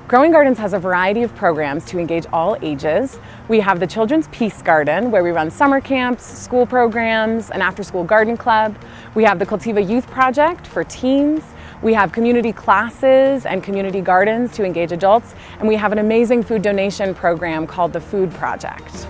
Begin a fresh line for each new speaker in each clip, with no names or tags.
Growing Gardens has a variety of programs to engage all ages. We have the Children's Peace Garden, where we run summer camps, school programs, an after-school garden club. We have the Cultiva Youth Project for teens. We have community classes and community gardens to engage adults. And we have an amazing food donation program called the Food Project.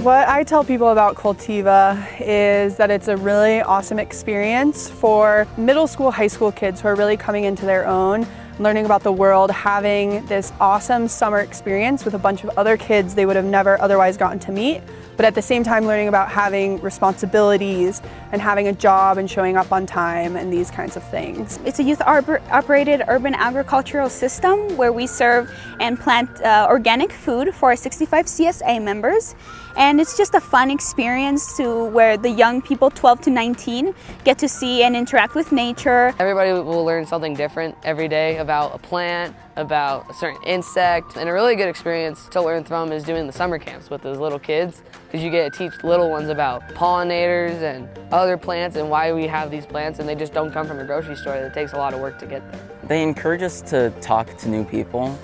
What I tell people about Cultiva is that it's a really awesome experience for middle school, high school kids who are really coming into their own, learning about the world, having this awesome summer experience with a bunch of other kids they would have never otherwise gotten to meet, but at the same time learning about having responsibilities and having a job and showing up on time and these kinds of things.
It's a youth-operated urban agricultural system where we serve and plant organic food for our 65 CSA members. And it's just a fun experience where the young people 12 to 19 get to see and interact with nature.
Everybody will learn something different every day about a plant, about a certain insect, and a really good experience to learn from is doing the summer camps with those little kids, because you get to teach little ones about pollinators and other plants and why we have these plants, and they just don't come from a grocery store. It takes a lot of work to get there.
They encourage us to talk to new people,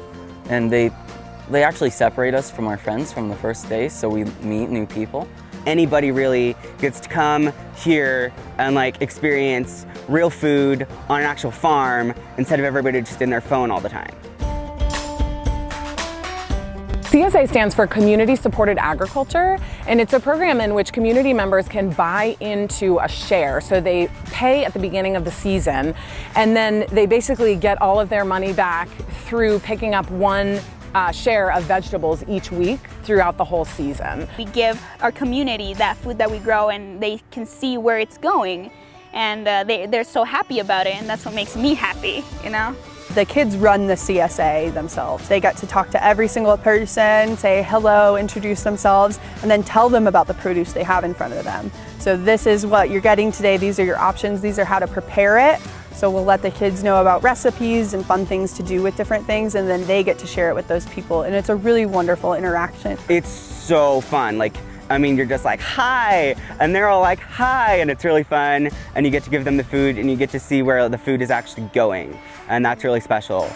and they actually separate us from our friends from the first day, so we meet new people.
Anybody really gets to come here and experience real food on an actual farm instead of everybody just in their phone all the time.
CSA stands for Community Supported Agriculture, and it's a program in which community members can buy into a share. So they pay at the beginning of the season, and then they basically get all of their money back through picking up one share of vegetables each week throughout the whole season.
We give our community that food that we grow, and they can see where it's going, and they're so happy about it, and that's what makes me happy, you know?
The kids run the CSA themselves. They get to talk to every single person, say hello, introduce themselves, and then tell them about the produce they have in front of them. So this is what you're getting today, these are your options, these are how to prepare it. So we'll let the kids know about recipes and fun things to do with different things, and then they get to share it with those people, and it's a really wonderful interaction.
It's so fun. You're just like, hi, and they're all like, hi, and it's really fun, and you get to give them the food, and you get to see where the food is actually going, and that's really special.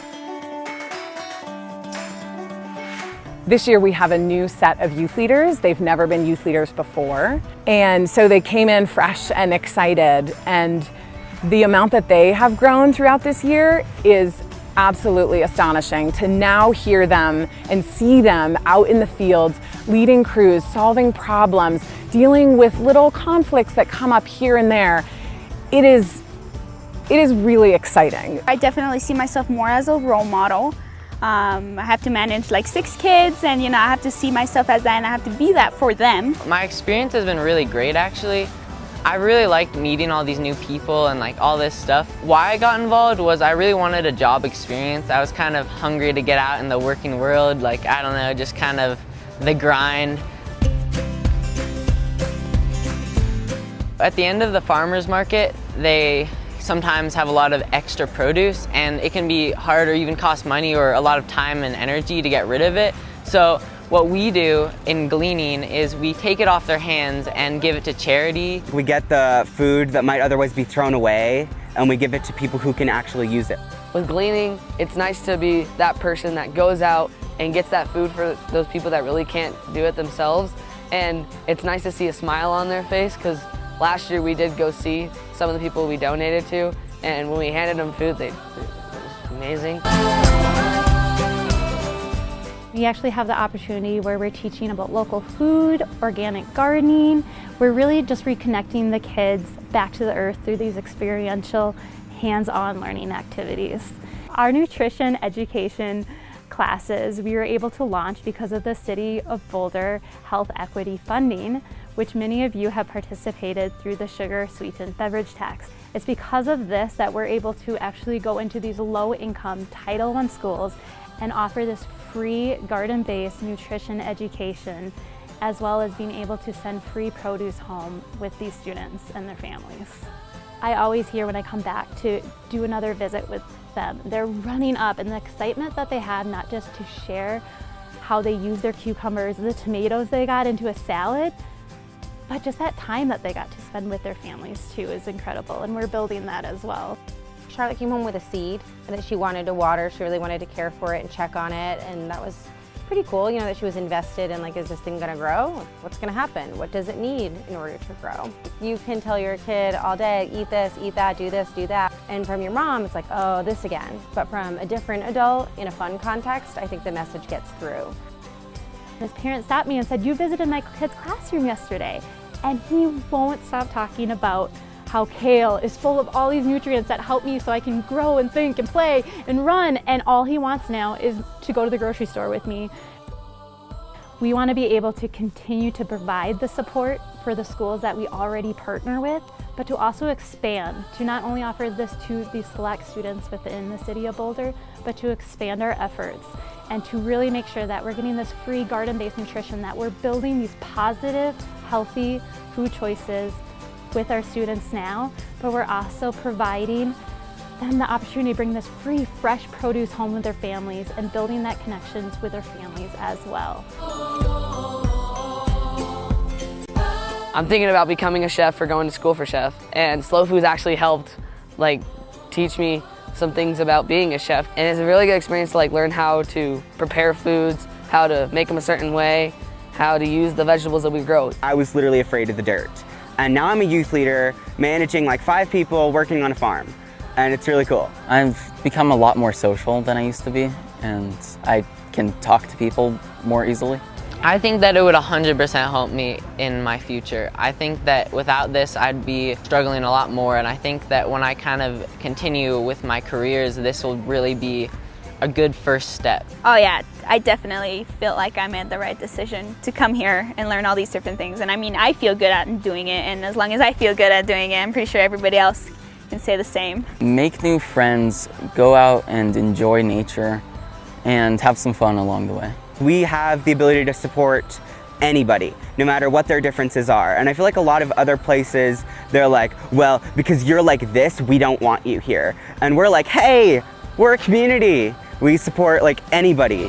This year we have a new set of youth leaders. They've never been youth leaders before, and so they came in fresh and excited, and the amount that they have grown throughout this year is absolutely astonishing. To now hear them and see them out in the fields, leading crews, solving problems, dealing with little conflicts that come up here and there, it is really exciting.
I definitely see myself more as a role model. I have to manage 6 kids, and I have to see myself as that, and I have to be that for them.
My experience has been really great, actually. I really liked meeting all these new people and all this stuff. Why I got involved was I really wanted a job experience. I was kind of hungry to get out in the working world, I don't know, just kind of the grind. At the end of the farmer's market, they sometimes have a lot of extra produce, and it can be hard or even cost money or a lot of time and energy to get rid of it. So what we do in gleaning is we take it off their hands and give it to charity.
We get the food that might otherwise be thrown away, and we give it to people who can actually use it.
With gleaning, it's nice to be that person that goes out and gets that food for those people that really can't do it themselves. And it's nice to see a smile on their face, because last year we did go see some of the people we donated to, and when we handed them food, it was amazing.
We actually have the opportunity where we're teaching about local food, organic gardening. We're really just reconnecting the kids back to the earth through these experiential, hands-on learning activities. Our nutrition education classes we were able to launch because of the City of Boulder Health Equity funding, which many of you have participated through the sugar sweetened beverage tax. It's because of this that we're able to actually go into these low-income Title I schools and offer this free garden-based nutrition education as well as being able to send free produce home with these students and their families. I always hear when I come back to do another visit with them, they're running up, and the excitement that they have, not just to share how they use their cucumbers and the tomatoes they got into a salad, but just that time that they got to spend with their families too is incredible, and we're building that as well.
Charlotte came home with a seed and that she wanted to water. She really wanted to care for it and check on it, and that was pretty cool, you know, that she was invested in, like, is this thing gonna grow? What's gonna happen? What does it need in order to grow? You can tell your kid all day, eat this, eat that, do this, do that. And from your mom, it's like, oh, this again. But from a different adult in a fun context, I think the message gets through.
His parents stopped me and said, you visited my kid's classroom yesterday. And he won't stop talking about how kale is full of all these nutrients that help me so I can grow and think and play and run. And all he wants now is to go to the grocery store with me. We want to be able to continue to provide the support for the schools that we already partner with, but to also expand, to not only offer this to these select students within the city of Boulder, but to expand our efforts and to really make sure that we're getting this free garden-based nutrition, that we're building these positive, healthy food choices with our students now, but we're also providing them the opportunity to bring this free, fresh produce home with their families and building that connections with their families as well.
I'm thinking about becoming a chef or going to school for chef, and Slow Food's actually helped teach me some things about being a chef, and it's a really good experience to learn how to prepare foods, how to make them a certain way, how to use the vegetables that we grow.
I was literally afraid of the dirt, and now I'm a youth leader managing 5 people working on a farm, and it's really cool.
I've become a lot more social than I used to be, and I can talk to people more easily.
I think that it would 100% help me in my future. I think that without this, I'd be struggling a lot more, and I think that when I kind of continue with my careers, this will really be a good first step.
Oh yeah, I definitely feel like I made the right decision to come here and learn all these different things. And I mean, I feel good at doing it, and as long as I feel good at doing it, I'm pretty sure everybody else can say the same.
Make new friends, go out and enjoy nature, and have some fun along the way.
We have the ability to support anybody, no matter what their differences are. And I feel like a lot of other places, they're like, well, because you're like this, we don't want you here. And we're like, hey, we're a community. We support anybody.